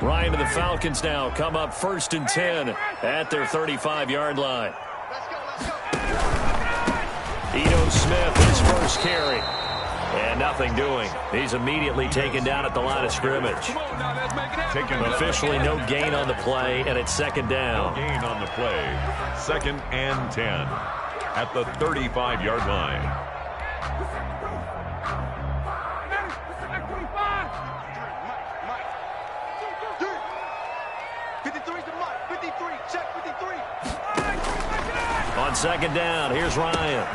Ryan and the Falcons now come up 1st and 10 at their 35-yard line. Ito Smith, his first carry. And nothing doing. He's immediately taken down at the line of scrimmage. Officially no gain on the play, and it's 2nd down. No gain on the play. 2nd and 10 at the 35-yard line. On 2nd down, here's Ryan.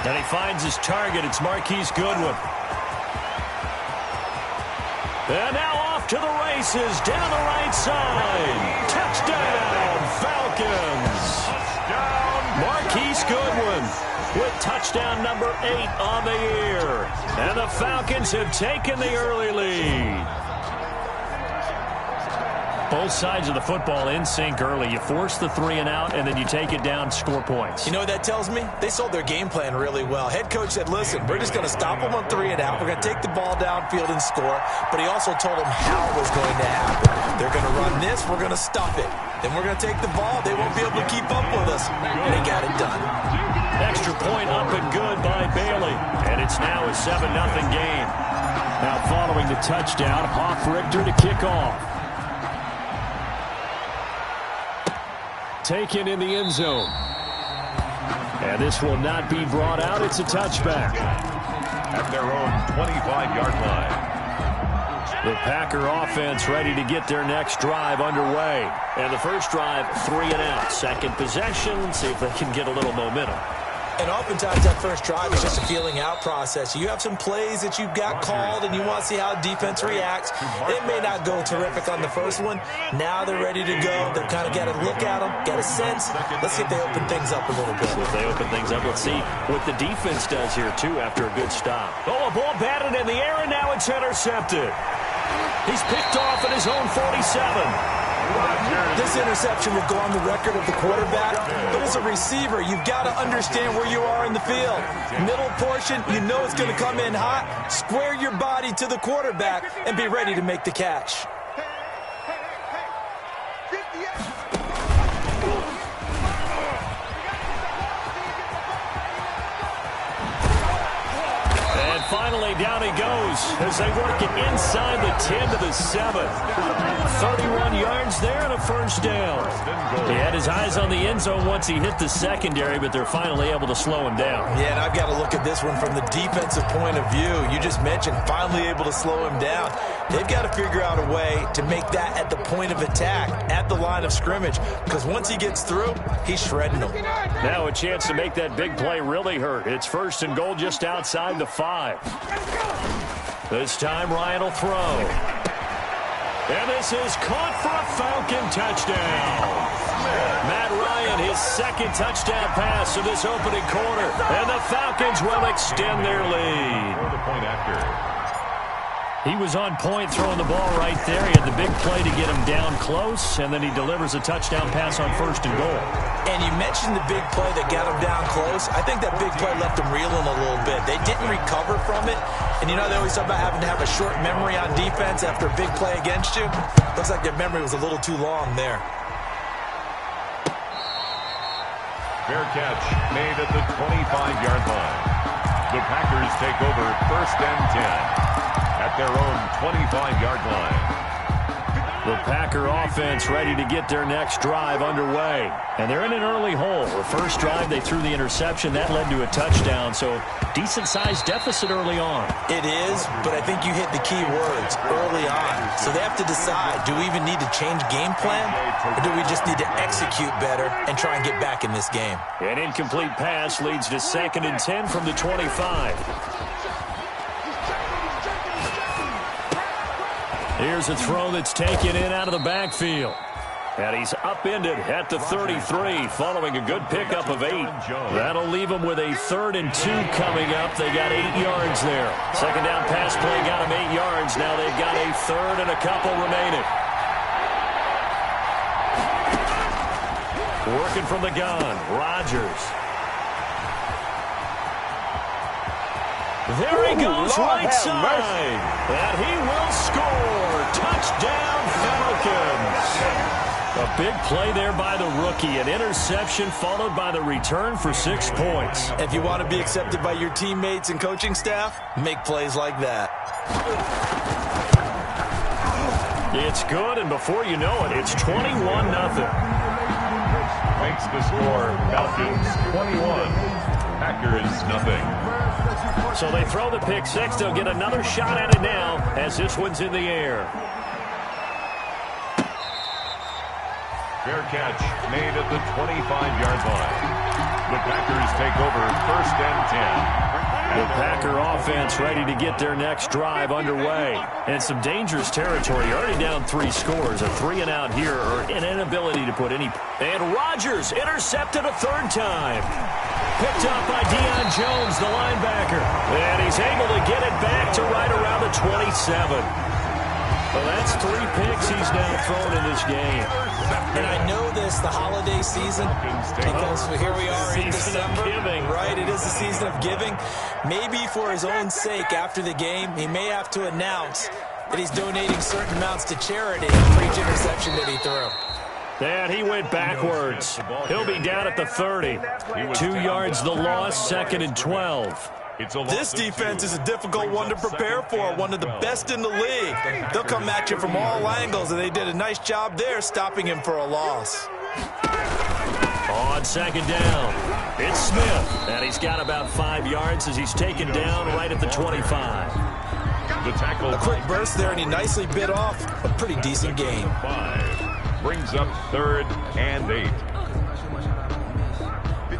And he finds his target. It's Marquise Goodwin. And now off to the races down the right side. Touchdown, Falcons. Marquise Goodwin with touchdown number 8 on the year. And the Falcons have taken the early lead. Both sides of the football in sync early. You force the 3 and out, and then you take it down, score points. You know what that tells me? They sold their game plan really well. Head coach said, listen, we're just going to stop them on 3 and out. We're going to take the ball downfield and score. But he also told them how it was going to happen. They're going to run this. We're going to stuff it. Then we're going to take the ball. They won't be able to keep up with us. They got it done. Extra point up and good by Bailey. And it's now a 7-0 game. Now following the touchdown, Hoff-Richter to kick off. Taken in the end zone. And this will not be brought out. It's a touchback. At their own 25-yard line. The Packer offense ready to get their next drive underway. And the first drive, 3 and out. Second possession, see if they can get a little momentum. And oftentimes that first drive is just a feeling out process. You have some plays that you've got called and you want to see how defense reacts. It may not go terrific on the first one. Now they're ready to go. They've kind of got to look at them, get a sense. Let's see if they open things up a little bit. If they open things up, let's see what the defense does here, too, after a good stop. Oh, a ball batted in the air, and now it's intercepted. He's picked off at his own 47. This interception will go on the record of the quarterback, but as a receiver, you've got to understand where you are in the field. Middle portion, you know it's going to come in hot. Square your body to the quarterback and be ready to make the catch. And finally, down he goes as they work it inside the 10 to the 7. 31 yards there and a first down. He had his eyes on the end zone once he hit the secondary, but they're finally able to slow him down. Yeah, and I've got to look at this one from the defensive point of view. You just mentioned finally able to slow him down. They've got to figure out a way to make that at the point of attack, at the line of scrimmage, because once he gets through, he's shredding them. Now a chance to make that big play really hurt. It's 1st and goal just outside the 5. This time Ryan will throw. And this is caught for a Falcon touchdown. Matt Ryan, his 2nd touchdown pass of this opening quarter. And the Falcons will extend their lead. For the point after. He was on point throwing the ball right there. He had the big play to get him down close, and then he delivers a touchdown pass on 1st and goal. And you mentioned the big play that got him down close. I think that big play left him reeling a little bit. They didn't recover from it. And you know, they always talk about having to have a short memory on defense after a big play against you. Looks like their memory was a little too long there. Fair catch made at the 25-yard line. The Packers take over 1st and 10 at their own 25-yard line. The Packer offense ready to get their next drive underway. And they're in an early hole. The first drive, they threw the interception. That led to a touchdown, so decent-sized deficit early on. It is, but I think you hit the key words, early on. So they have to decide, do we even need to change game plan, or do we just need to execute better and try and get back in this game? An incomplete pass leads to 2nd and 10 from the 25. Here's a throw that's taken in out of the backfield. And he's upended at the 33 following a good pickup of 8. That'll leave him with a 3rd and 2 coming up. They got 8 yards there. 2nd down pass play got him 8 yards. Now they've got a 3rd and a couple remaining. Working from the gun, Rodgers. There he goes, right side. And he will score. Touchdown, Falcons. Big play there by the rookie. An interception followed by the return for 6 points. If you want to be accepted by your teammates and coaching staff, make plays like that. It's good, and before you know it, it's 21-0. Makes the score Falcons 21, Packers nothing. So they throw the pick six. They'll get another shot at it now as this one's in the air. Fair catch made at the 25-yard line. The Packers take over 1st and 10. The Packer offense ready to get their next drive underway. And some dangerous territory. Already down 3 scores. A 3-and-out here, or an inability to put any. And Rodgers intercepted a 3rd time. Picked up by Deion Jones, the linebacker. And he's able to get it back to right around the 27. Well, that's 3 picks he's now thrown in this game. And I know this, the holiday season, because here we are in December. Right, it is the season of giving. Maybe for his own sake, after the game, he may have to announce that he's donating certain amounts to charity for each interception that he threw. And he went backwards. He'll be down at the 30. 2 yards the loss, 2nd and 12. This defense is a difficult one to prepare for, one of the best in the league. They'll come at you from all angles, and they did a nice job there stopping him for a loss. On 2nd down, it's Smith, and he's got about 5 yards as he's taken down right at the 25. The tackle. A quick burst there, and he nicely bit off a pretty decent gain. 5 brings up 3rd and 8.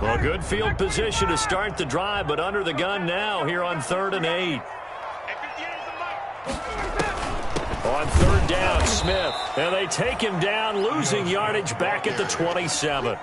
Well, good field position to start the drive, but under the gun now here on 3rd and 8. On 3rd down, Smith. And they take him down, losing yardage back at the 27.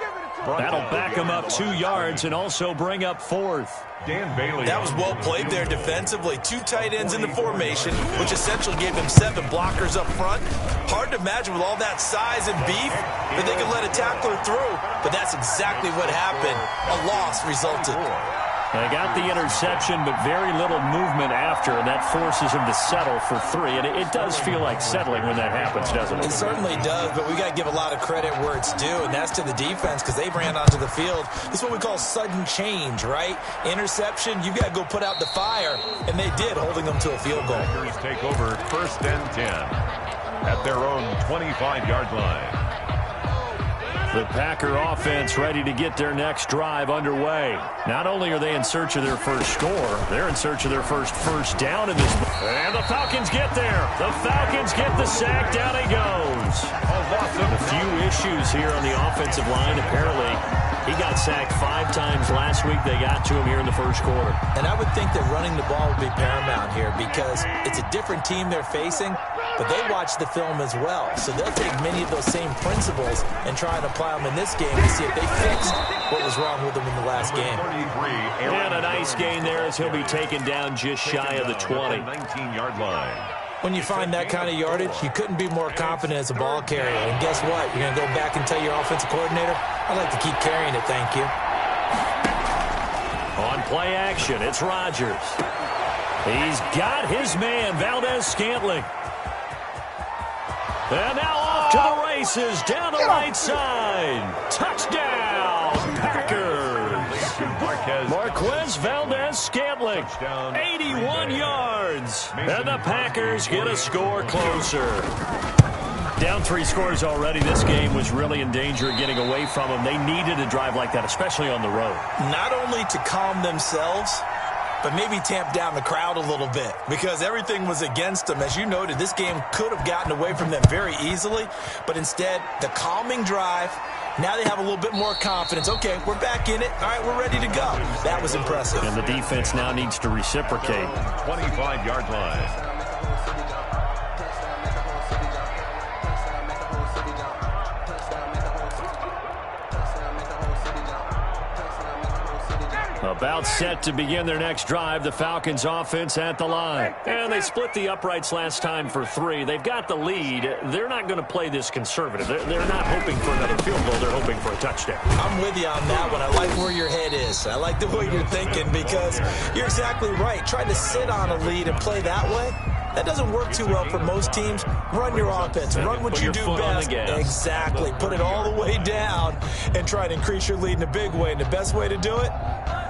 That'll back him up 2 yards and also bring up 4th. Dan Bailey. That was well played there defensively. 2 tight ends in the formation, which essentially gave him 7 blockers up front. Hard to imagine with all that size and beef that they could let a tackler through, but that's exactly what happened. A loss resulted. They got the interception, but very little movement after, and that forces him to settle for 3. And it does feel like settling when that happens, doesn't it? It certainly does, but we got to give a lot of credit where it's due, and that's to the defense because they ran onto the field. This is what we call sudden change, right? Interception, you got to go put out the fire, and they did, holding them to a field goal. Packers take over 1st and 10 at their own 25-yard line. The Packer offense ready to get their next drive underway. Not only are they in search of their first score, they're in search of their first down in this. And the Falcons get there. The Falcons get the sack. Down he goes. A few issues here on the offensive line. Apparently, he got sacked 5 times last week. They got to him here in the first quarter. And I would think that running the ball would be paramount here because it's a different team they're facing, but they watch the film as well. So they'll take many of those same principles and try and apply them in this game to see if they fixed what was wrong with them in the last game. And a nice gain there as he'll be taken down just shy of the 20. 19-yard line. When you find that kind of yardage, you couldn't be more confident as a ball carrier. And guess what? You're going to go back and tell your offensive coordinator, I'd like to keep carrying it, thank you. On play action, it's Rodgers. He's got his man, Valdez-Scantling. And now off to the races, down the right side. Touchdown, Packers. Marquez Valdez-Scantling, 81 yards. And the Packers get a score closer. Down 3 scores already. This game was really in danger of getting away from them. They needed a drive like that, especially on the road. Not only to calm themselves, but maybe tamp down the crowd a little bit because everything was against them. As you noted, this game could have gotten away from them very easily, but instead, the calming drive, now they have a little bit more confidence. Okay, we're back in it. All right, we're ready to go. That was impressive. And the defense now needs to reciprocate. 25-yard line. About set to begin their next drive, the Falcons offense at the line. And they split the uprights last time for 3. They've got the lead. They're not going to play this conservative. They're not hoping for another field goal. They're hoping for a touchdown. I'm with you on that one. I like where your head is. I like the way you're thinking because you're exactly right. Trying to sit on a lead and play that way, That doesn't work too well for most teams. Run your offense. Run what you do best. Exactly. Put it all the way down and try to increase your lead in a big way. And the best way to do it,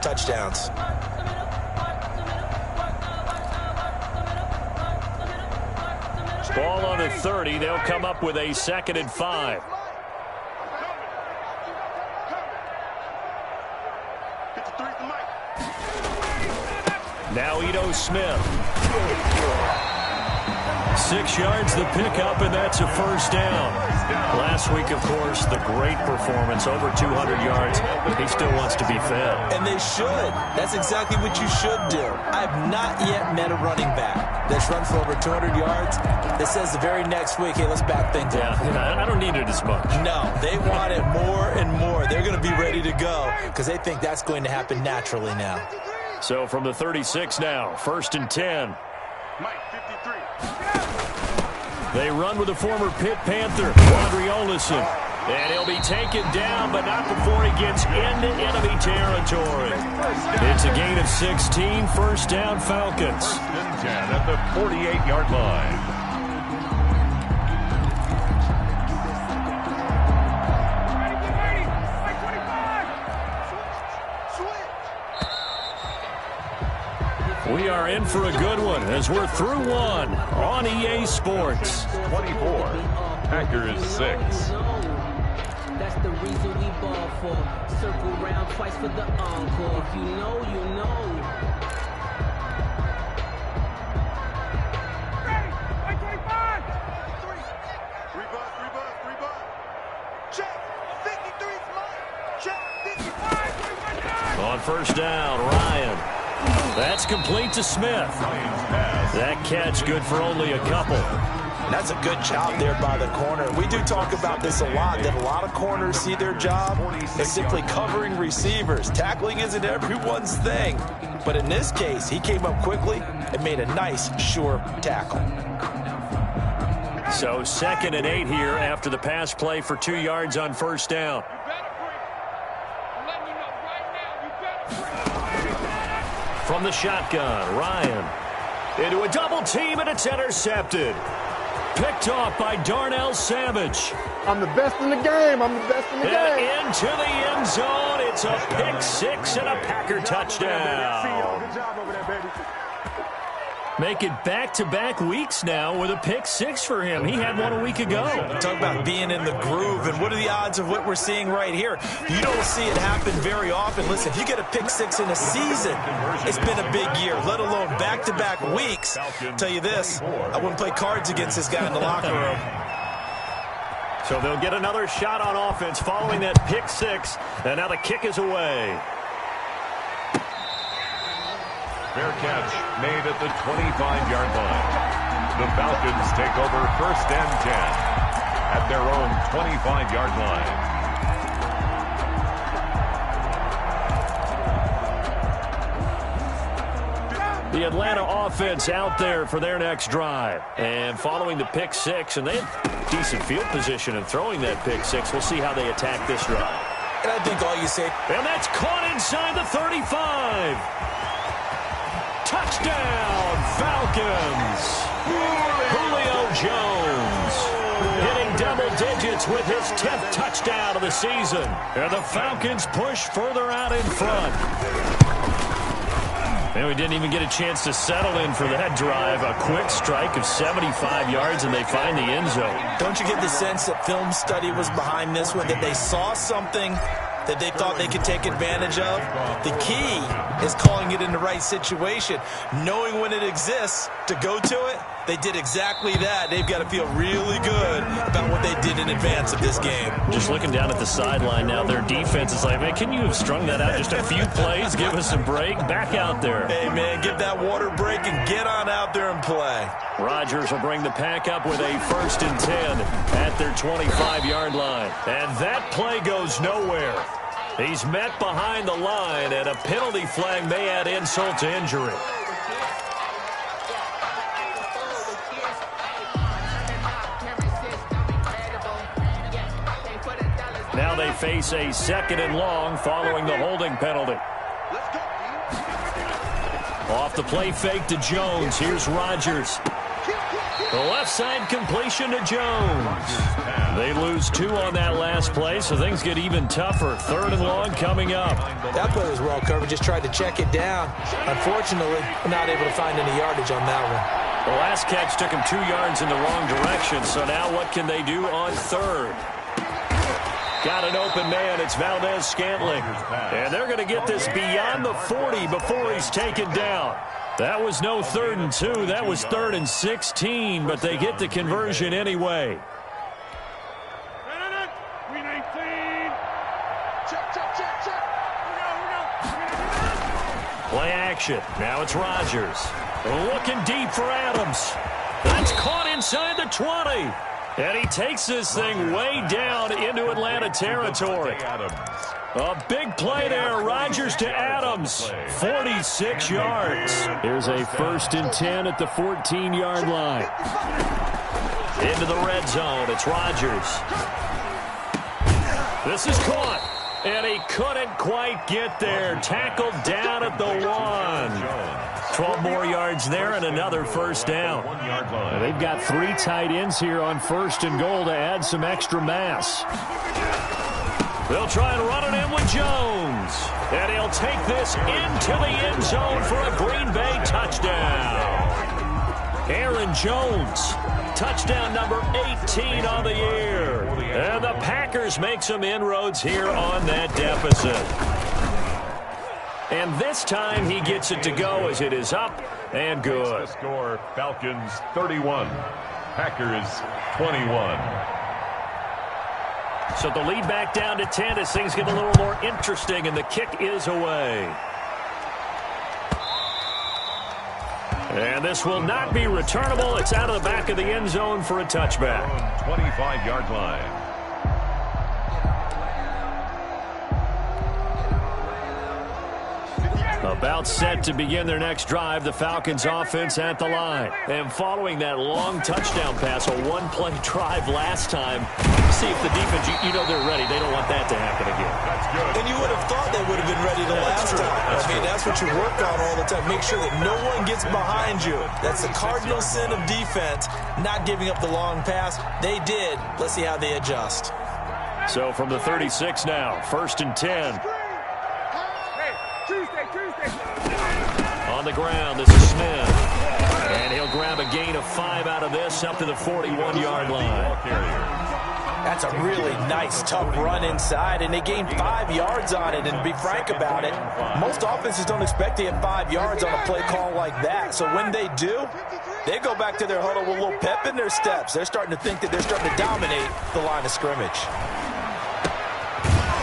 touchdowns. Ball on the 30. They'll come up with a 2nd and 5. Now Ito Smith. 6 yards the pickup, and that's a first down. Last week, of course, the great performance, over 200 yards. He still wants to be fed. And they should. That's exactly what you should do. I've not yet met a running back that's run for over 200 yards that says the very next week, hey, let's back things up. I don't need it as much. No, they want it more and more. They're going to be ready to go because they think that's going to happen naturally now. So from the 36 now, 1st and 10. They run with the former Pitt Panther, Quadri Olison. And he'll be taken down, but not before he gets into enemy territory. It's a gain of 16, first down Falcons. 1st and 10 at the 48-yard line. We are in for a good one as we're through one on EA Sports. 24, Packers 6. That's the reason we ball for. Circle round twice for the encore. If you know, you know. Ready, 25. 3 bus. Check. 53's mine. Check. 55. On first down, Ryan. That's complete to Smith. That catch good for only a couple. That's a good job there by the corner. We do talk about this a lot, that a lot of corners see their job as simply covering receivers. Tackling isn't everyone's thing. But in this case, he came up quickly and made a nice, sure tackle. So 2nd and 8 here after the pass play for 2 yards on first down. From the shotgun, Ryan into a double team, and it's intercepted. Picked off by Darnell Savage. I'm the best in the game. I'm the best in the game. And into the end zone. It's a pick 6 and a Packer touchdown. Good job over there, baby. Make it back-to-back weeks now with a pick 6 for him. He had one a week ago. Talk about being in the groove, and what are the odds of what we're seeing right here? You don't see it happen very often. Listen, if you get a pick 6 in a season, it's been a big year, let alone back-to-back weeks. Tell you this, I wouldn't play cards against this guy in the locker room. So they'll get another shot on offense following that pick 6, and now the kick is away. Fair catch made at the 25-yard line. The Falcons take over 1st and 10 at their own 25-yard line. The Atlanta offense out there for their next drive. And following the pick 6, and they have decent field position in throwing that pick 6. We'll see how they attack this drive. And I think all you say... And that's caught inside the 35. Touchdown, Falcons. Julio Jones hitting double digits with his 10th touchdown of the season. And the Falcons push further out in front. And we didn't even get a chance to settle in for that drive. A quick strike of 75 yards, and they find the end zone. Don't you get the sense that film study was behind this one, that they saw something that they thought they could take advantage of? The key is calling it in the right situation, knowing when it exists to go to it. They did exactly that. They've got to feel really good about what they did in advance of this game. Just looking down at the sideline now, their defense is like, man, can you have strung that out just a few plays? Give us a break. Back out there. Hey, man, give that water break and get on out there and play. Rodgers will bring the pack up with a 1st and 10 at their 25-yard line. And that play goes nowhere. He's met behind the line, and a penalty flag may add insult to injury. Now they face a 2nd and long following the holding penalty. Off the play fake to Jones. Here's Rodgers. The left side completion to Jones. They lose 2 on that last play, so things get even tougher. 3rd and long coming up. That play was well covered. Just tried to check it down. Unfortunately, not able to find any yardage on that one. The last catch took him 2 yards in the wrong direction, so now what can they do on 3rd? Got an open man. It's Valdez-Scantling. And they're going to get this beyond the 40 before he's taken down. That was no 3rd and 2. That was 3rd and 16, but they get the conversion anyway. Play action. Now it's Rodgers. Looking deep for Adams. That's caught inside the 20. And he takes this thing way down into Atlanta territory. A big play there. Rodgers to Adams. 46 yards. Here's a 1st and 10 at the 14-yard line. Into the red zone. It's Rodgers. This is caught. And he couldn't quite get there. Tackled down at the 1. 12 more yards there and another 1st down. They've got 3 tight ends here on 1st and goal to add some extra mass. They'll try and run it in with Jones. And he'll take this into the end zone for a Green Bay touchdown. Aaron Jones, touchdown number 18 on the year. And the Packers make some inroads here on that deficit. And this time he gets it to go as it is up and good. Score, Falcons 31, Packers 21. So the lead back down to 10 as things get a little more interesting, and the kick is away. And this will not be returnable. It's out of the back of the end zone for a touchback. 25-yard line. About set to begin their next drive, the Falcons offense at the line. And following that long touchdown pass, a 1-play drive last time, see if the defense, you know they're ready. They don't want that to happen again. That's good. And you would have thought they would have been ready the last time. That's what you work on all the time. Make sure that no one gets behind you. That's the cardinal sin of defense, not giving up the long pass. They did. Let's see how they adjust. So from the 36 now, 1st and 10. On the ground, this is Smith. And he'll grab a gain of 5 out of this up to the 41-yard line. That's a really nice, tough run inside, and they gained 5 yards on it. And to be frank about it, most offenses don't expect to get 5 yards on a play call like that. So when they do, they go back to their huddle with a little pep in their steps. They're starting to think that they're starting to dominate the line of scrimmage.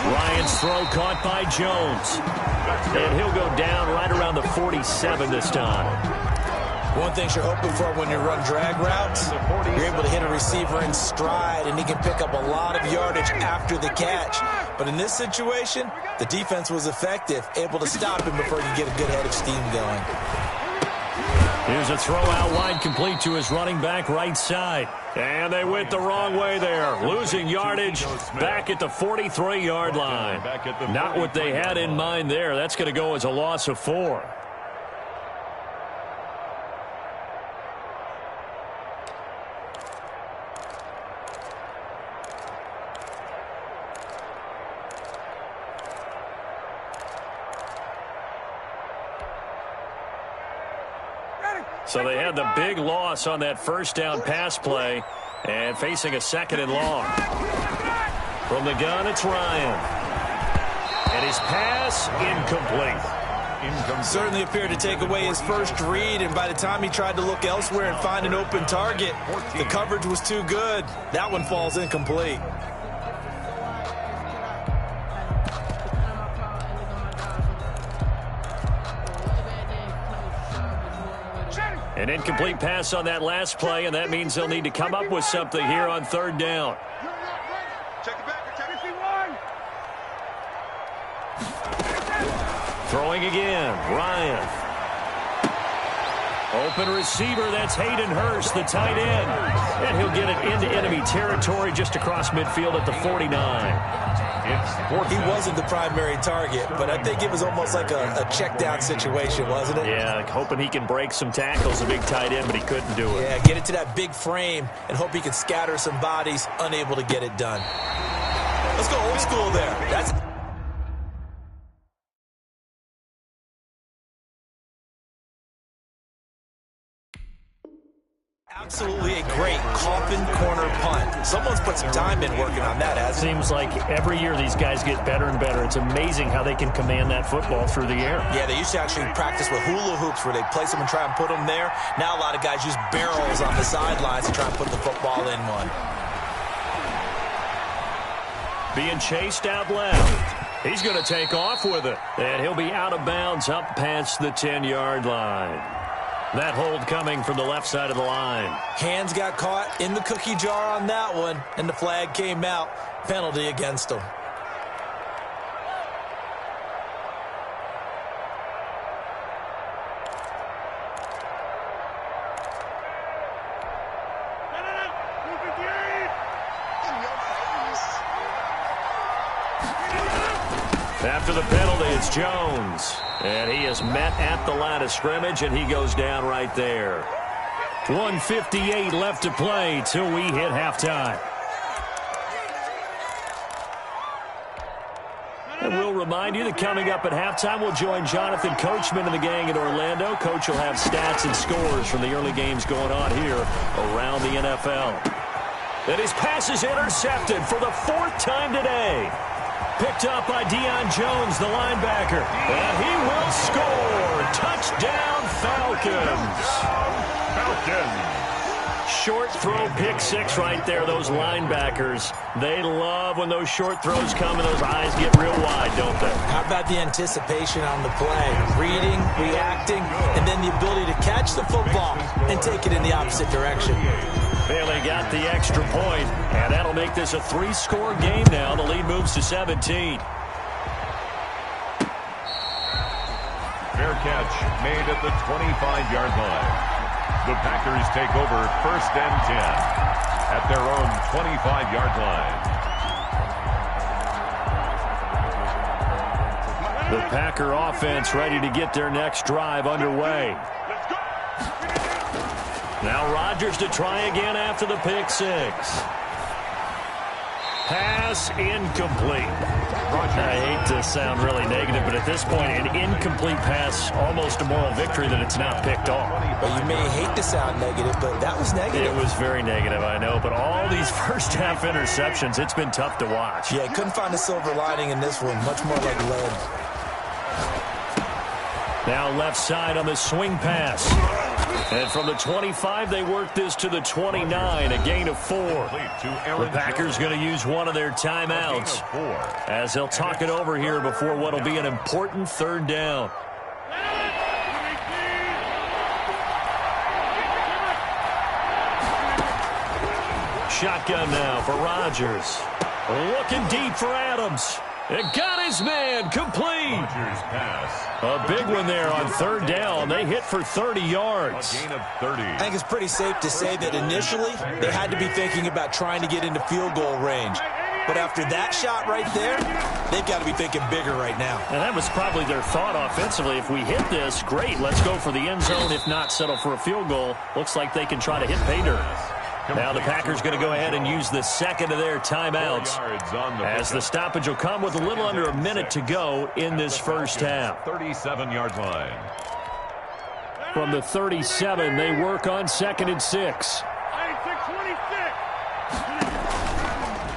Ryan's throw caught by Jones. And he'll go down right around the 47 this time. One thing you're hoping for when you run drag routes, you're able to hit a receiver in stride, and he can pick up a lot of yardage after the catch. But in this situation, the defense was effective, able to stop him before you get a good head of steam going. Here's a throw out wide, complete to his running back right side. And they went the wrong way there, losing yardage back at the 43-yard line. Not what they had in mind there. That's going to go as a loss of 4. So they had the big loss on that 1st down pass play, and facing a 2nd and long. From the gun, it's Ryan. And his pass incomplete. Certainly appeared to take away his first read, and by the time he tried to look elsewhere and find an open target, the coverage was too good. That one falls incomplete. An incomplete pass on that last play, and that means they'll need to come up with something here on 3rd down. Throwing again, Ryan. Open receiver, that's Hayden Hurst, the tight end. And he'll get it into enemy territory just across midfield at the 49. He wasn't the primary target, but I think it was almost like a check down situation, wasn't it? Yeah, hoping he can break some tackles, a big tight end, but he couldn't do it. Yeah, get it to that big frame and hope he can scatter some bodies, unable to get it done. Let's go old school there. That's absolutely a great coffin corner punt. Someone's put some time in working on that, hasn't it? Seems like every year these guys get better and better. It's amazing how they can command that football through the air. Yeah, they used to actually practice with hula hoops where they place them and try and put them there. Now a lot of guys use barrels on the sidelines to try and put the football in one. Being chased out left. He's going to take off with it. And he'll be out of bounds up past the 10-yard line. That hold coming from the left side of the line. Hands got caught in the cookie jar on that one, and the flag came out. Penalty against him. After the penalty, it's Jones. And he is met at the line of scrimmage, and he goes down right there. 1:58 left to play till we hit halftime. And we'll remind you that coming up at halftime, we'll join Jonathan Coachman and the gang in Orlando. Coach will have stats and scores from the early games going on here around the NFL. And his pass is intercepted for the 4th time today. Picked up by Deion Jones, the linebacker. And he will score. Touchdown, Falcons. Short throw, pick six right there. Those linebackers, they love when those short throws come and those eyes get real wide, don't they? How about the anticipation on the play? Reading, reacting, and then the ability to catch the football and take it in the opposite direction. Bailey got the extra point, and that'll make this a 3-score game now. The lead moves to 17. Fair catch made at the 25-yard line. The Packers take over 1st and 10 at their own 25-yard line. The Packer offense ready to get their next drive underway. Now Rodgers to try again after the pick six. Pass incomplete. I hate to sound really negative, but at this point, an incomplete pass, almost a moral victory that it's not picked off. Well, you may hate to sound negative, but that was negative. It was very negative, I know, but all these first-half interceptions, it's been tough to watch. Yeah, couldn't find a silver lining in this one. Much more like lead. Now left side on the swing pass. And from the 25, they work this to the 29, a gain of 4. The Packers going to use one of their timeouts as they'll talk it over here before what will be an important 3rd down. Shotgun now for Rodgers. Looking deep for Adams. It got his man complete. A big one there on 3rd down. They hit for 30 yards. A gain of 30. I think it's pretty safe to say that initially they had to be thinking about trying to get into field goal range. But after that shot right there, they've got to be thinking bigger right now. And that was probably their thought offensively. If we hit this, great. Let's go for the end zone. If not, settle for a field goal. Looks like they can try to hit pay dirt. Now the Packers going to go ahead and use the second of their timeouts as the stoppage will come with a little under a minute to go in this first half. 37-yard line. From the 37, they work on 2nd and 6.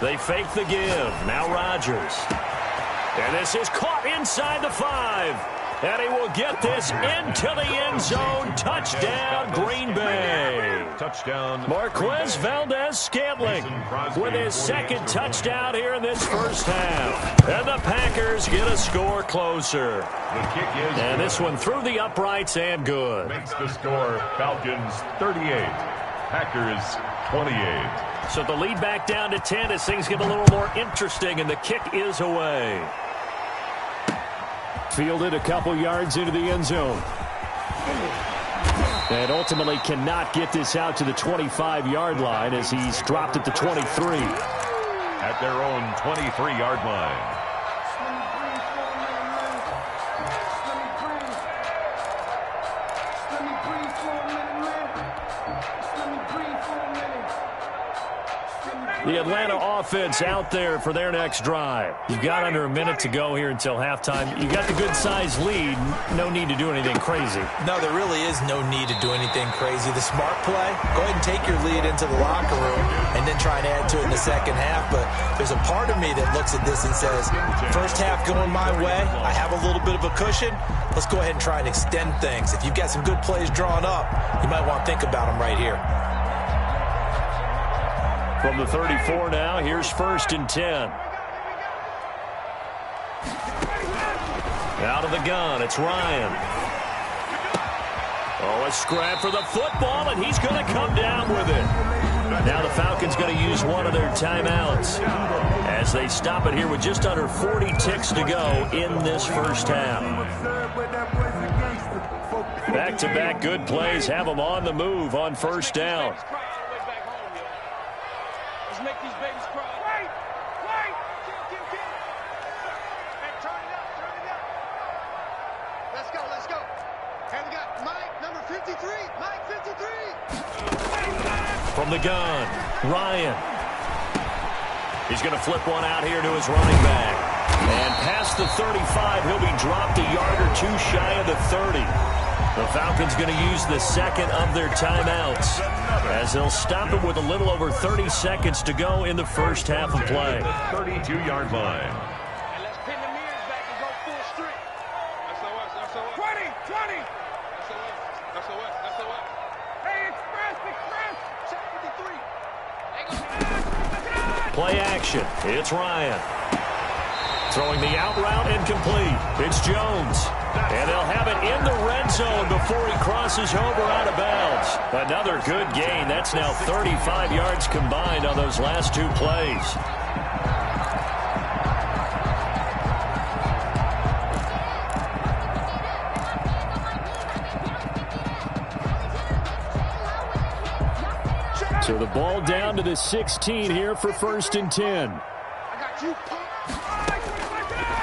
They fake the give. Now Rodgers. And this is caught inside the 5. And he will get this into the end zone. Touchdown, Green Bay. Touchdown. Marquez Valdez-Scantling with his 2nd touchdown here in this first half. And the Packers get a score closer. The kick is and this one through the uprights and good. Makes the score Falcons 38, Packers 28. So the lead back down to 10 as things get a little more interesting, and the kick is away. Fielded a couple yards into the end zone. And ultimately cannot get this out to the 25-yard line as he's dropped at the 23. At their own 23-yard line. The Atlanta offense out there for their next drive. You've got under a minute to go here until halftime. You got the good-sized lead. No need to do anything crazy. No, there really is no need to do anything crazy. The smart play, go ahead and take your lead into the locker room and then try and add to it in the second half. But there's a part of me that looks at this and says, first half going my way, I have a little bit of a cushion. Let's go ahead and try and extend things. If you've got some good plays drawn up, you might want to think about them right here. From the 34 now, here's 1st and 10. Out of the gun, it's Ryan. Oh, a scrap for the football, and he's going to come down with it. Now the Falcons going to use one of their timeouts as they stop it here with just under 40 ticks to go in this first half. Back-to-back good plays have them on the move on first down. Make these babies cry. Wait! Kill. Hey, turn it up. Let's go. Hey, we got Mike, number 53. Mike, 53. From the gun, Ryan. He's going to flip one out here to his running back. And past the 35, he'll be dropped a yard or two shy of the 30. The Falcons going to use the second of their timeouts as they'll stop it with a little over 30 seconds to go in the first half of play. 32-yard line. And let's pin the mirrors back and go full street. That's 20. That's Hey, Express. Check 53. Play action. It's Ryan. Throwing the out route incomplete. It's Jones. And they'll have it in the red zone before he crosses over out of bounds. Another good gain. That's now 35 yards combined on those last two plays. So the ball down to the 16 here for 1st and 10. I got you.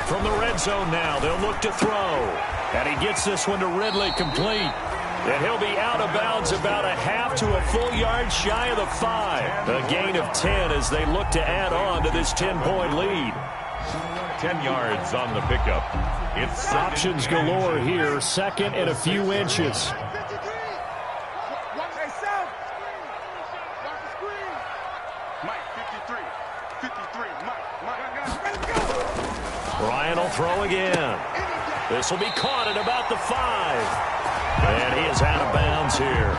From the red zone now, they'll look to throw. And he gets this one to Ridley complete. And he'll be out of bounds about a half to a full yard shy of the 5. A gain of 10 as they look to add on to this 10-point lead. 10 yards on the pickup. It's options galore here. Second and a few inches. Ryan will throw again. This will be caught at about the 5. And he is out of bounds here.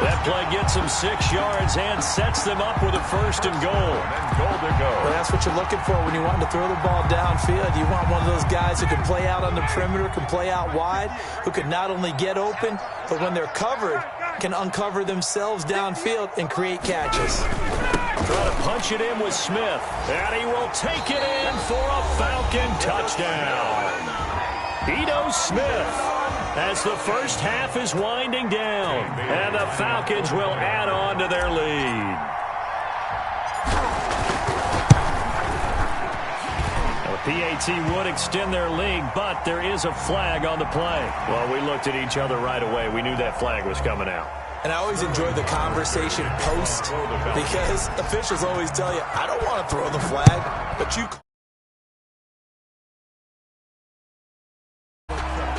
That play gets him 6 yards and sets them up with a 1st and goal. And goal to go. Well, that's what you're looking for when you want to throw the ball downfield. You want one of those guys who can play out on the perimeter, can play out wide, who can not only get open, but when they're covered, can uncover themselves downfield and create catches. Try to punch it in with Smith. And he will take it in for a Falcon touchdown. Ito Smith as the first half is winding down. And the Falcons will add on to their lead. PAT would extend their lead, but there is a flag on the play. Well, we looked at each other right away. We knew that flag was coming out. And I always enjoy the conversation post because officials always tell you, I don't want to throw the flag, but you...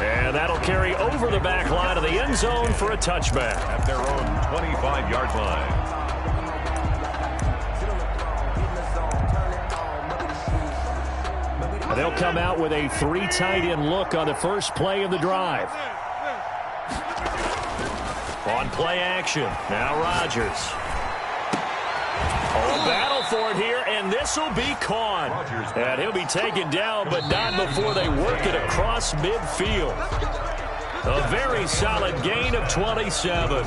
And that'll carry over the back line of the end zone for a touchback. At their own 25-yard line. They'll come out with a 3 tight end look on the first play of the drive. On play action, now Rodgers. Oh, a battle for it here, and this will be caught. And he'll be taken down, but not before they work it across midfield. A very solid gain of 27.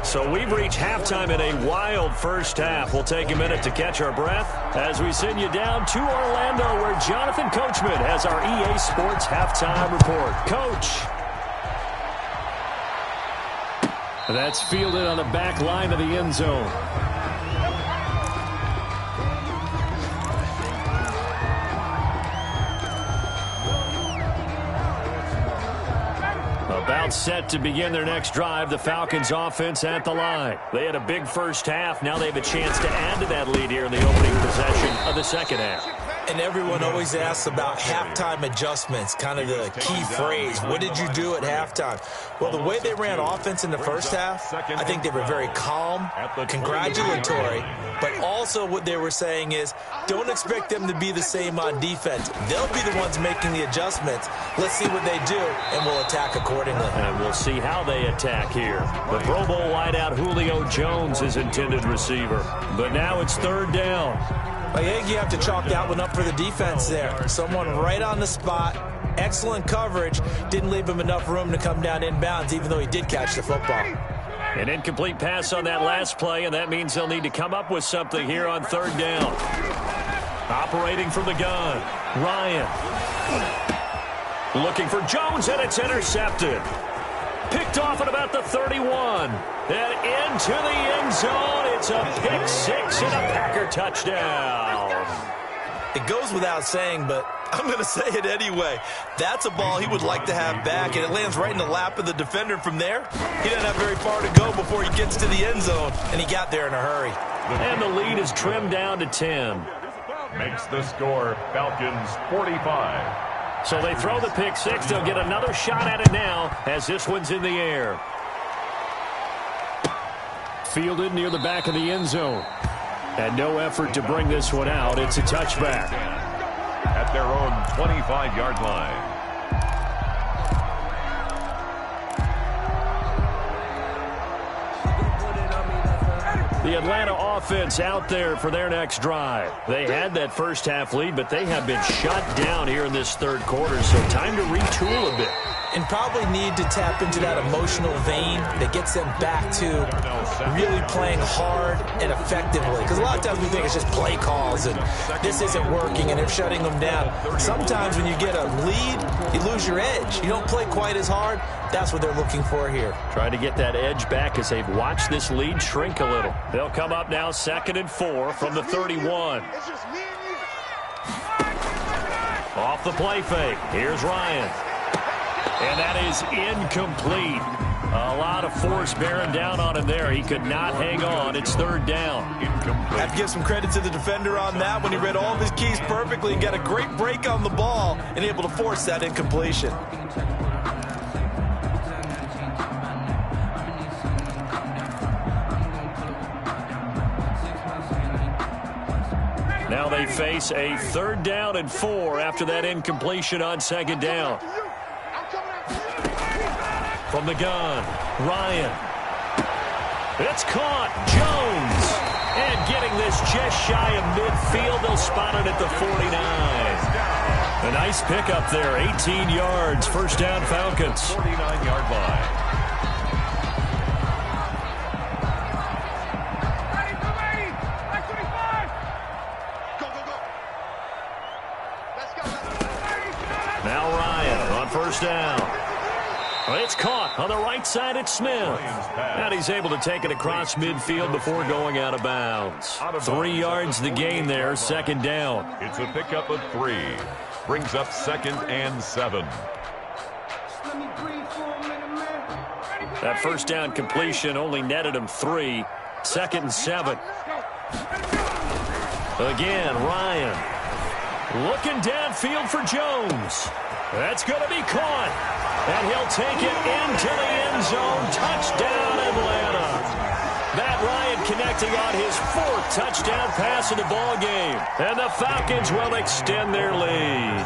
So we've reached halftime in a wild first half. We'll take a minute to catch our breath as we send you down to Orlando, where Jonathan Coachman has our EA Sports halftime report. Coach. That's fielded on the back line of the end zone. About set to begin their next drive, the Falcons offense at the line. They had a big first half. Now they have a chance to add to that lead here in the opening possession of the second half. And everyone always asks about halftime adjustments, kind of the key phrase. What did you do at halftime? Well, the way they ran offense in the first half, I think they were very calm, congratulatory, but also what they were saying is don't expect them to be the same on defense. They'll be the ones making the adjustments. Let's see what they do, and we'll attack accordingly. And we'll see how they attack here. The Pro Bowl wideout Julio Jones is intended receiver. But now it's third down. I think you have to chalk that one up for the defense there. Someone right on the spot. Excellent coverage. Didn't leave him enough room to come down inbounds, even though he did catch the football. An incomplete pass on that last play, and that means they'll need to come up with something here on third down. Operating from the gun, Ryan. Looking for Jones, and it's intercepted. Picked off at about the 31. And into the end zone. It's a pick six and a Packer touchdown. It goes without saying, but I'm going to say it anyway. That's a ball he would like to have back, and it lands right in the lap of the defender from there. He doesn't have very far to go before he gets to the end zone, and he got there in a hurry. And the lead is trimmed down to 10. Makes the score Falcons 45. So they throw the pick six. They'll get another shot at it now as this one's in the air. Fielded near the back of the end zone. And no effort to bring this one out. It's a touchback. At their own 25-yard line. The Atlanta offense out there for their next drive. They had that first half lead, but they have been shut down here in this third quarter, so time to retool a bit. And probably need to tap into that emotional vein that gets them back to really playing hard and effectively. Because a lot of times we think it's just play calls and this isn't working and they're shutting them down. Sometimes when you get a lead, you lose your edge. You don't play quite as hard. That's what they're looking for here. Trying to get that edge back as they've watched this lead shrink a little. They'll come up now 2nd and 4 from the 31. Off the play fake. Here's Ryan. And that is incomplete. A lot of force bearing down on him there. He could not hang on. It's third down. I have to give some credit to the defender on that when he read all of his keys perfectly and got a great break on the ball and able to force that incompletion. Now they face a 3rd down and 4 after that incompletion on 2nd down. From the gun, Ryan. It's caught. Jones. And getting this just shy of midfield. They'll spot it at the 49. A nice pickup there. 18 yards. First down, Falcons. 49-yard line. Now Ryan on first down. It's caught on the right side. It's Smith. And he's able to take it across midfield before going out of bounds. 3 yards the gain there, 2nd down. It's a pickup of 3. Brings up 2nd and 7. That first down completion only netted him 3. 2nd and 7. Again, Ryan. Looking downfield for Jones. That's going to be caught. And he'll take it into the end zone. Touchdown, Atlanta. Matt Ryan connecting on his 4th touchdown pass of the ball game. And the Falcons will extend their lead.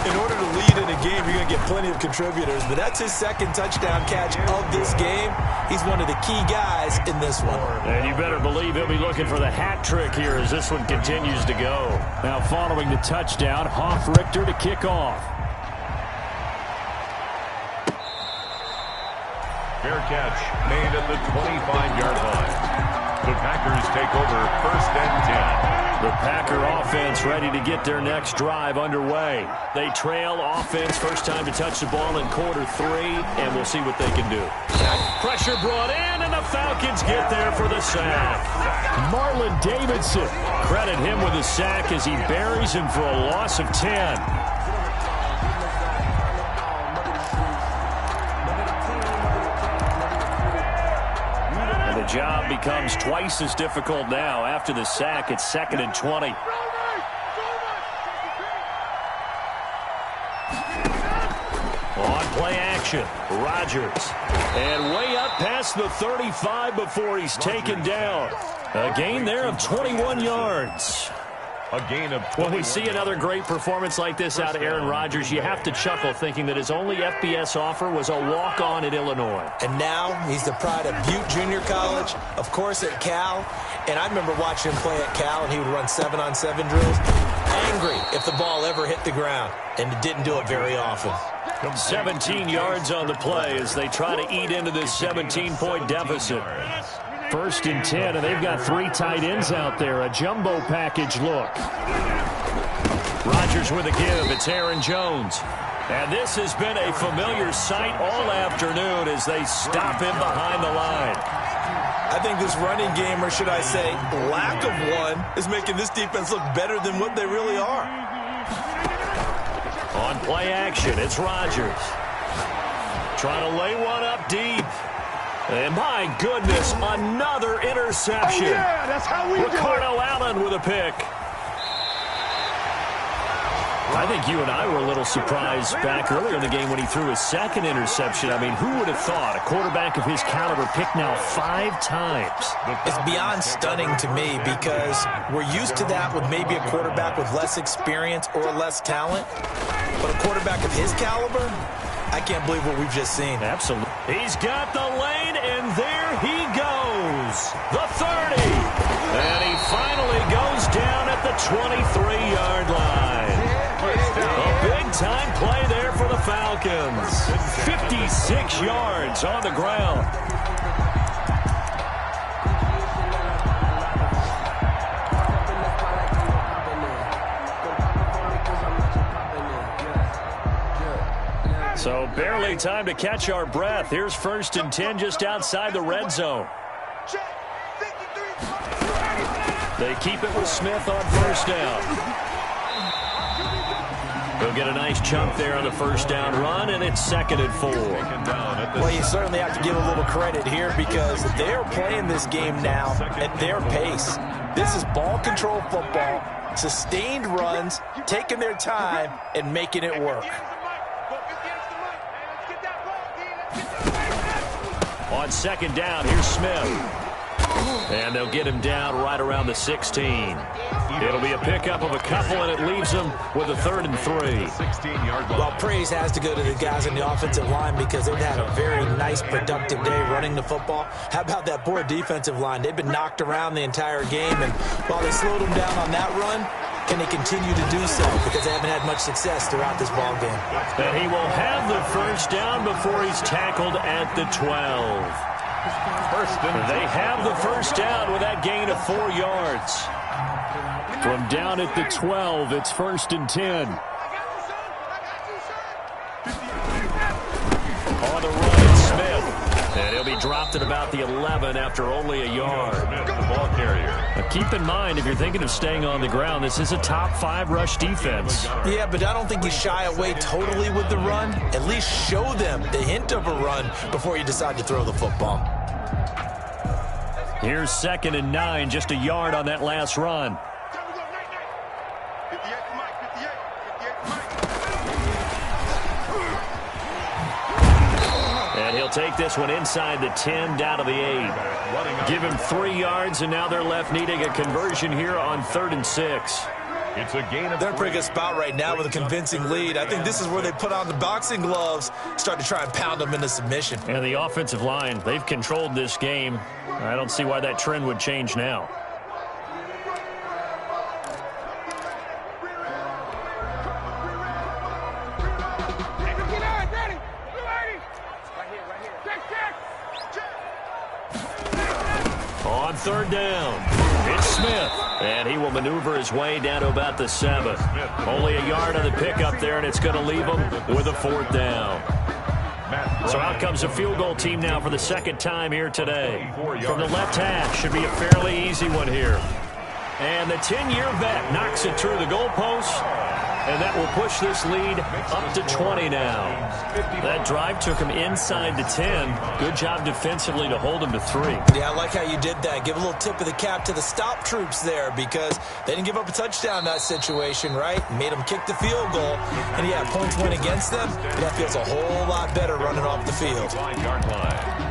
In order to lead in a game, you're going to get plenty of contributors, but that's his 2nd touchdown catch of this game. He's one of the key guys in this one. And you better believe he'll be looking for the hat trick here as this one continues to go. Now following the touchdown, Richter to kick off. Fair catch made at the 25-yard line. The Packers take over 1st and 10. The Packer offense ready to get their next drive underway. They trail offense, first time to touch the ball in quarter 3, and we'll see what they can do. Pressure brought in, and the Falcons get there for the sack. Marlon Davidson, credit him with the sack as he buries him for a loss of 10. The job becomes twice as difficult now. After the sack, it's 2nd and 20. On play action, Rodgers. And way up past the 35 before he's taken down. A gain there of 21 yards. A gain of 20. When we see another great performance like this out of Aaron Rodgers, you have to chuckle thinking that his only FBS offer was a walk-on at Illinois. And now he's the pride of Butte Junior College, of course at Cal. And I remember watching him play at Cal, and he would run 7-on-7 drills. Angry if the ball ever hit the ground, and it didn't do it very often. 17 yards on the play as they try to eat into this 17-point deficit. 1st and 10, and they've got 3 tight ends out there. A jumbo package look. Rodgers with a give. It's Aaron Jones. And this has been a familiar sight all afternoon as they stop him behind the line. I think this running game, or should I say lack of one, is making this defense look better than what they really are. On play action, it's Rodgers. Trying to lay one up deep. And my goodness, another interception. Oh, yeah, that's how we Ricardo Allen with a pick. I think you and I were a little surprised back earlier in the game when he threw his 2nd interception. I mean, who would have thought a quarterback of his caliber picked now 5 times? It's beyond stunning to me because we're used to that with maybe a quarterback with less experience or less talent. But a quarterback of his caliber, I can't believe what we've just seen. Absolutely. He's got the lane, and there he goes. The 30. And he finally goes down at the 23-yard line. A big-time play there for the Falcons. 56 yards on the ground. So barely time to catch our breath. Here's 1st and 10 just outside the red zone. They keep it with Smith on 1st down. They'll get a nice chunk there on the 1st down run, and it's 2nd and 4. Well, you certainly have to give a little credit here because they're playing this game now at their pace. This is ball control football, sustained runs, taking their time, and making it work. On 2nd down, here's Smith. And they'll get him down right around the 16. It'll be a pickup of a couple, and it leaves them with a 3rd and 3. 16-yard line. Well, praise has to go to the guys in the offensive line because they've had a very nice, productive day running the football. How about that poor defensive line? They've been knocked around the entire game, and while they slowed them down on that run, can they continue to do so? Because they haven't had much success throughout this ball game. And he will have the 1st down before he's tackled at the 12. They have the 1st down with that gain of 4 yards. From down at the 12, it's 1st and 10. On the run, it's Smith. And he'll be dropped at about the 11 after only a yard. Ball carrier. Now keep in mind, if you're thinking of staying on the ground, this is a top 5 rush defense. Yeah, but I don't think you shy away totally with the run. At least show them the hint of a run before you decide to throw the football. Here's 2nd and 9, just a yard on that last run. And he'll take this one inside the 10, down to the 8. Give him 3 yards, and now they're left needing a conversion here on 3rd and 6. It's a gain of They're in a pretty good spot right now with a convincing lead. I think this is where they put on the boxing gloves, start to try and pound them into submission. And the offensive line, they've controlled this game. I don't see why that trend would change now. On 3rd down, it's Smith. And he will maneuver his way down to about the 7. Only a yard on the pickup there, and it's going to leave him with a 4th down. So out comes a field goal team now for the second time here today. From the left hash, should be a fairly easy one here. And the 10-year vet knocks it through the goalpost. And that will push this lead up to 20 now. That drive took him inside the 10. Good job defensively to hold him to 3. Yeah, I like how you did that. Give a little tip of the cap to the stop troops there because they didn't give up a touchdown in that situation, right? Made them kick the field goal. And, yeah, points went against them. But that feels a whole lot better running off the field. 5-yard line.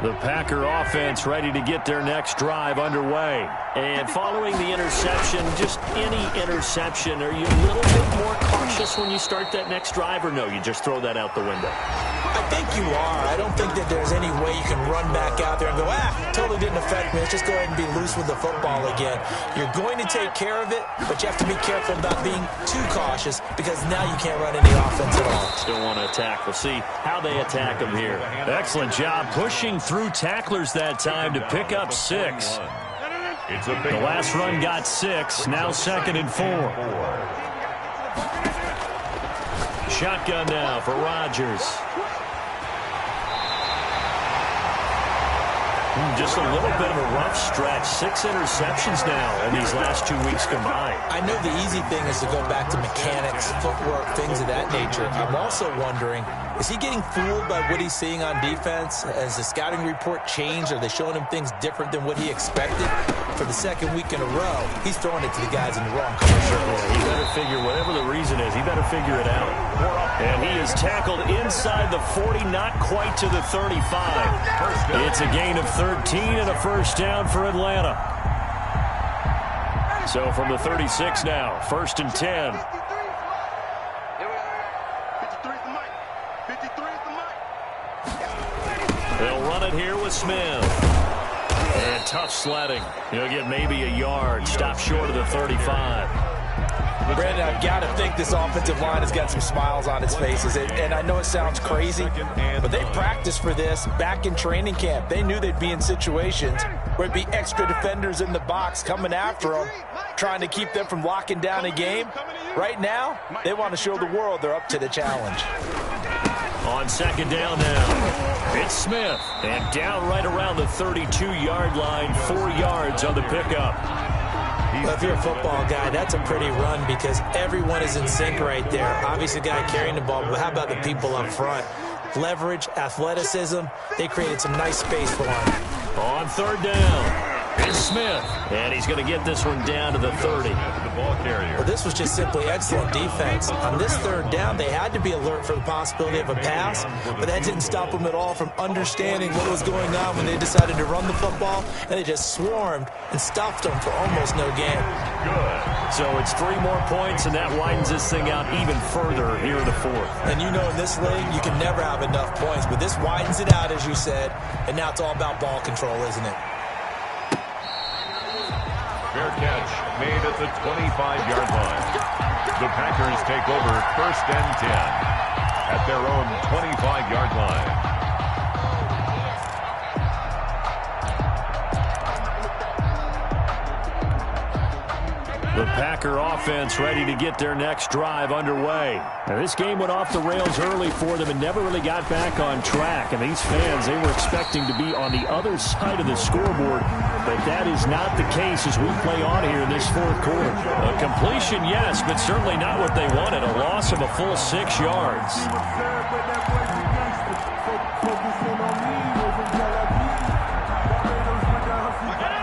The Packer offense ready to get their next drive underway. And following the interception, just any interception, are you a little bit more cautious when you start that next drive, or no, you just throw that out the window? I think you are. I don't think that there's any way you can run back out there and go, totally didn't affect me. Let's just go ahead and be loose with the football again. You're going to take care of it, but you have to be careful about being too cautious because now you can't run any offense at all. Still want to attack. We'll see how they attack them here. Excellent job pushing through tacklers that time to pick up 6. The last run got 6. Now 2nd and 4. Shotgun now for Rodgers. Just a little bit of a rough stretch. 6 interceptions now in these last 2 weeks combined. I know the easy thing is to go back to mechanics, footwork, things of that nature. I'm also wondering, is he getting fooled by what he's seeing on defense? Has the scouting report changed? Are they showing him things different than what he expected? For the second week in a row, he's throwing it to the guys in the wrong color shirt. Yeah, he better figure, whatever the reason is, he better figure it out. And he is tackled inside the 40, not quite to the 35. It's a gain of 13 and a first down for Atlanta. So from the 36 now, 1st and 10. 53 is the mic. 53 is the mic. They'll run it here with Smith. And tough sledding. He'll get maybe a yard. Stop short of the 35. Brandon, I've got to think this offensive line has got some smiles on its faces. And I know it sounds crazy, but they practiced for this back in training camp. They knew they'd be in situations where it'd be extra defenders in the box coming after them, trying to keep them from locking down a game. Right now, they want to show the world they're up to the challenge. On 2nd down now, it's Smith. And down right around the 32-yard line, 4 yards on the pickup. Well, if you're a football guy, that's a pretty run because everyone is in sync right there. Obviously, the guy carrying the ball, but how about the people up front? Leverage, athleticism, they created some nice space for him. On 3rd down, it's Smith. And he's going to get this one down to the 30. Well, this was just simply excellent defense. On this 3rd down, they had to be alert for the possibility of a pass, but that didn't stop them at all from understanding what was going on when they decided to run the football, and they just swarmed and stuffed them for almost no gain. Good. So it's 3 more points, and that widens this thing out even further here in the 4th. And you know in this league, you can never have enough points, but this widens it out, as you said, and now it's all about ball control, isn't it? Fair catch made at the 25-yard line. The Packers take over 1st and 10 at their own 25-yard line. The Packer offense ready to get their next drive underway. Now, this game went off the rails early for them and never really got back on track. And these fans, they were expecting to be on the other side of the scoreboard, but that is not the case as we play on here in this 4th quarter. A completion, yes, but certainly not what they wanted. A loss of a full 6 yards.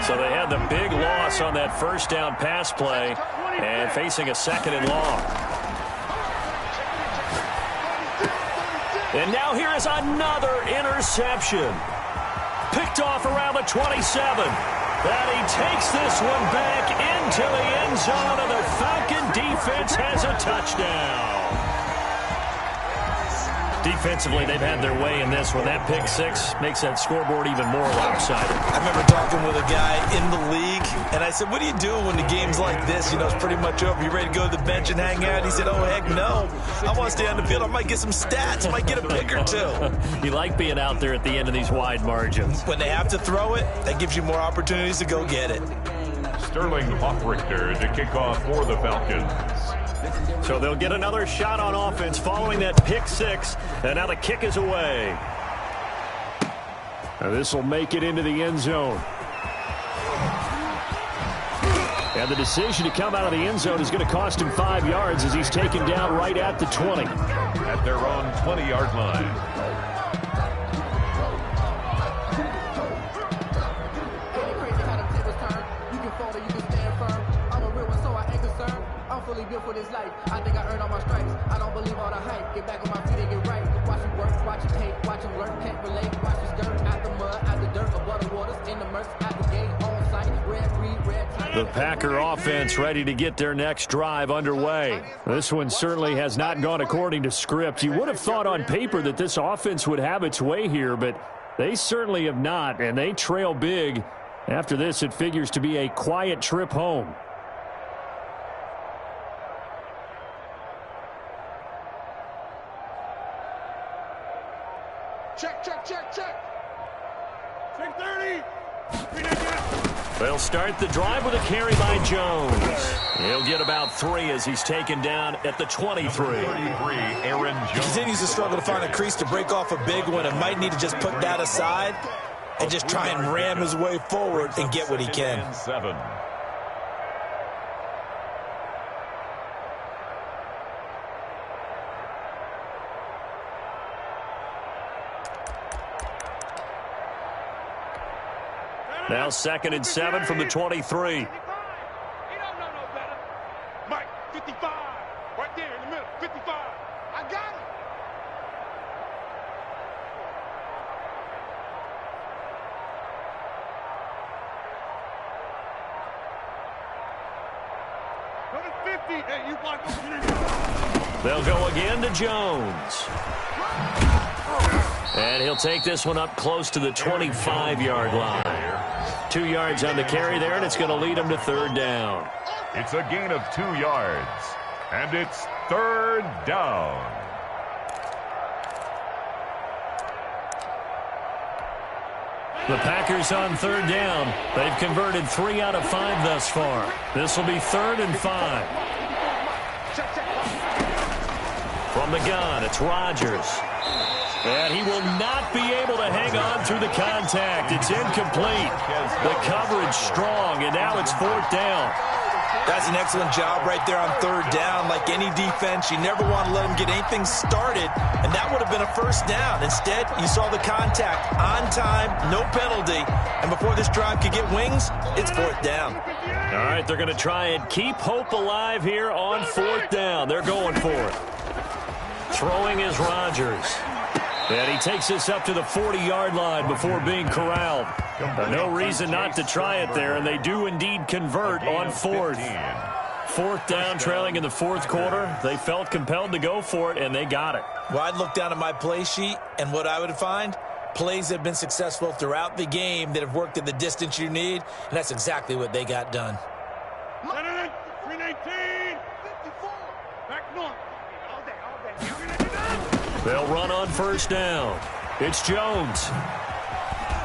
So they had the big loss on that 1st down pass play and facing a 2nd and long. And now here is another interception. Picked off around the 27. That he takes this one back into the end zone, and the Falcon defense has a touchdown. Defensively, they've had their way in this one. That pick 6 makes that scoreboard even more lopsided. I remember talking with a guy in the league, and I said, what are you doing when the game's like this? You know, it's pretty much over. You ready to go to the bench and hang out? He said, oh, heck no. I want to stay on the field. I might get some stats. I might get a pick or two. You like being out there at the end of these wide margins. When they have to throw it, that gives you more opportunities to go get it. Sterling Hoffrichter to kick off for the Falcons. So they'll get another shot on offense following that pick six, and now the kick is away. Now this will make it into the end zone. And the decision to come out of the end zone is going to cost him 5 yards as he's taken down right at the 20. At their own 20-yard line. Fully built for this life. I think I earned all my stripes. I don't believe all the hype. Get back on my feet and get right. Watch it work, watch it hate, watch it learn, can't relate. Watch the dirt, out the mud, out the dirt, above the waters, in the murks, out the gate, on site, red, green, red. The Packer offense ready to get their next drive underway. This one certainly has not gone according to script. You would have thought on paper that this offense would have its way here, but they certainly have not, and they trail big. After this, it figures to be a quiet trip home. Check, check, check, check. Check 30. They'll start the drive with a carry by Jones. He'll get about 3 as he's taken down at the 23. 33, Aaron Jones. He continues to struggle to find a crease to break off a big one and might need to just put that aside and just try and ram his way forward and get what he can. 7. Now 2nd and 7 from the 23. He don't know no better. Mike, 55. Right there in the middle. 55. I got him. Go to 50. Hey, you block. They'll go again to Jones. And he'll take this one up close to the 25-yard line. 2 yards on the carry there, and it's going to lead him to 3rd down. It's a gain of 2 yards, and it's 3rd down. The Packers on 3rd down. They've converted 3 out of 5 thus far. This will be 3rd and 5. From the gun, it's Rodgers. And he will not be able to hang on through the contact. It's incomplete. The coverage strong, and now it's 4th down. That's an excellent job right there on 3rd down. Like any defense, you never want to let them get anything started, and that would have been a 1st down. Instead, you saw the contact on time, no penalty, and before this drive could get wings, it's 4th down. All right, they're going to try and keep hope alive here on 4th down. They're going for it. Throwing is Rodgers. And he takes this up to the 40-yard line before being corralled. No reason not to try it there, and they do indeed convert on 4th. 4th down, trailing in the 4th quarter. They felt compelled to go for it, and they got it. Well, I'd look down at my play sheet, and what I would find, plays that have been successful throughout the game that have worked at the distance you need, and that's exactly what they got done. 319. 54. Back north. All day, all day. They'll run on 1st down. It's Jones.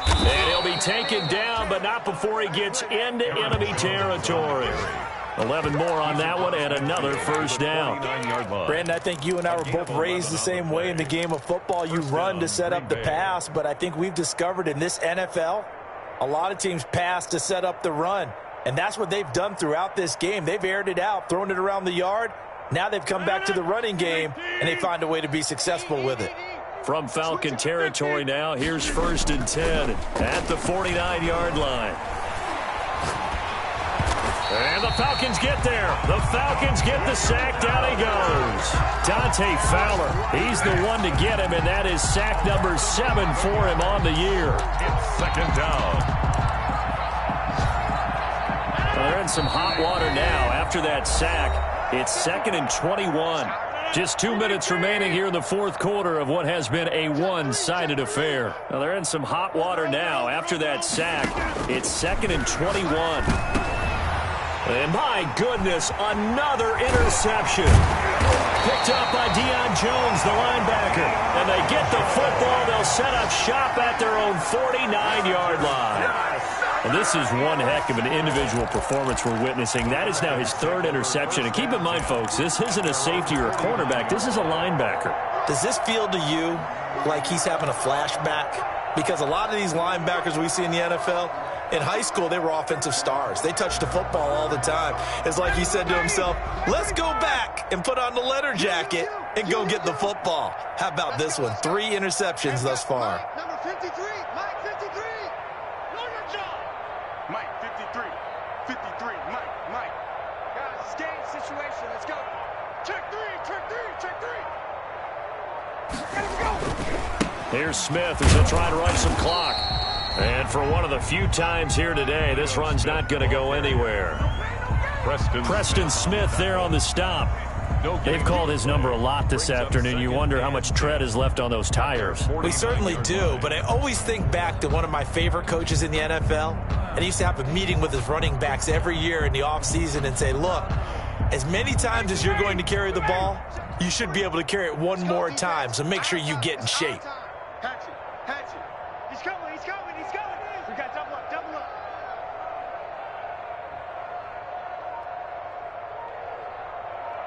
And he'll be taken down, but not before he gets into enemy territory. 11 more on that one, and another 1st down. Brandon, I think you and I were both raised the same way in the game of football. You run to set up the pass, but I think we've discovered in this NFL, a lot of teams pass to set up the run. And that's what they've done throughout this game. They've aired it out, thrown it around the yard. Now they've come back to the running game, and they find a way to be successful with it. From Falcon territory now, here's 1st and 10 at the 49-yard line. And the Falcons get there. The Falcons get the sack. Down he goes. Dante Fowler, he's the one to get him, and that is sack number 7 for him on the year. It's 2nd down. Well, they're in some hot water now after that sack. It's 2nd and 21. Just 2 minutes remaining here in the 4th quarter of what has been a one-sided affair. Now they're in some hot water now after that sack. It's 2nd and 21. And my goodness, another interception. Picked up by Deion Jones, the linebacker. And they get the football. They'll set up shop at their own 49-yard line. And this is one heck of an individual performance we're witnessing. That is now his third interception. And keep in mind, folks, this isn't a safety or a cornerback. This is a linebacker. Does this feel to you like he's having a flashback? Because a lot of these linebackers we see in the NFL, in high school, they were offensive stars. They touched the football all the time. It's like he said to himself, let's go back and put on the letter jacket and go get the football. How about this one? 3 interceptions thus far. Number 53, Mike 53. Know your job. Mike 53. 53, Mike. Guys, it's game situation. Let's go. Check 3, check 3, check 3. Let's go. Here's Smith as he'll try to run some clock. And for one of the few times here today, this run's not going to go anywhere. Preston Smith there on the stop. They've called his number a lot this afternoon. You wonder how much tread is left on those tires. We certainly do, but I always think back to one of my favorite coaches in the NFL. And he used to have a meeting with his running backs every year in the offseason and say, look, as many times as you're going to carry the ball, you should be able to carry it one more time, so make sure you get in shape. Hatchet. He's coming. We got double up.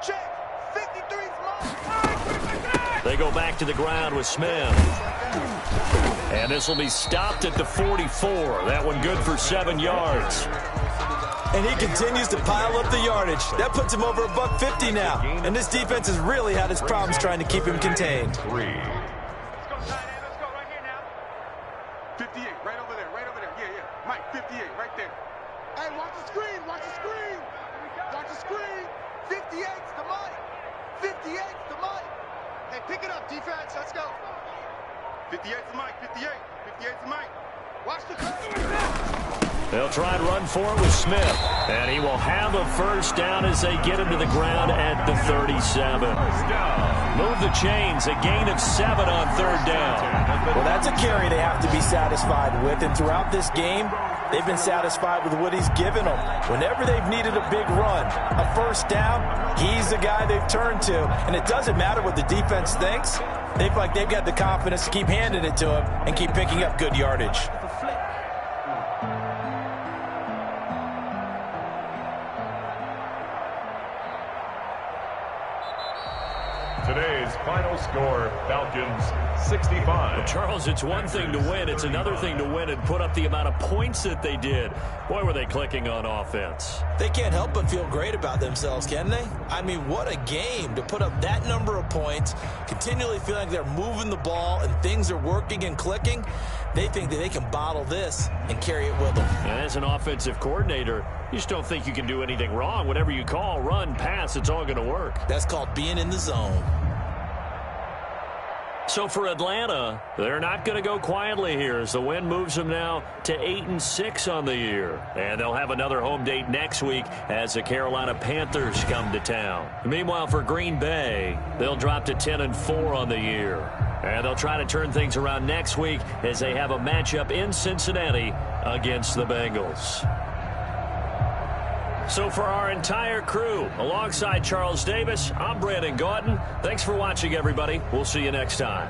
Check. 53's mine. They go back to the ground with Smith. And this will be stopped at the 44. That one good for 7 yards. And he continues to pile up the yardage. That puts him over $150 now. And this defense has really had its problems trying to keep him contained. 3. Let's go right here now. 58, right over there. Yeah. Mike, 58, right there. Hey, watch the screen. 58's the money. Hey, pick it up, defense. Let's go. 58's the Mike. 58's the Mike. Watch the curve. They'll try and run for it with Smith. And he will have a first down as they get him to the ground at the 37. Move the chains. A gain of 7 on 3rd down. Well, that's a carry they have to be satisfied with. And throughout this game, they've been satisfied with what he's given them. Whenever they've needed a big run, a first down, he's the guy they've turned to. And it doesn't matter what the defense thinks. They've got the confidence to keep handing it to him and keep picking up good yardage. Today's final score, Falcons 65. Well, Charles, it's one thing to win. It's another thing to win and put up the amount of points that they did. Boy, were they clicking on offense. They can't help but feel great about themselves, can they? I mean, what a game to put up that number of points, continually feeling like they're moving the ball and things are working and clicking. They think that they can bottle this and carry it with them. And as an offensive coordinator, you just don't think you can do anything wrong. Whatever you call, run, pass, it's all going to work. That's called being in the zone. So for Atlanta, they're not going to go quietly here as the win moves them now to 8-6 on the year. And they'll have another home date next week as the Carolina Panthers come to town. Meanwhile, for Green Bay, they'll drop to 10-4 on the year. And they'll try to turn things around next week as they have a matchup in Cincinnati against the Bengals. So for our entire crew, alongside Charles Davis, I'm Brandon Gautin. Thanks for watching, everybody. We'll see you next time.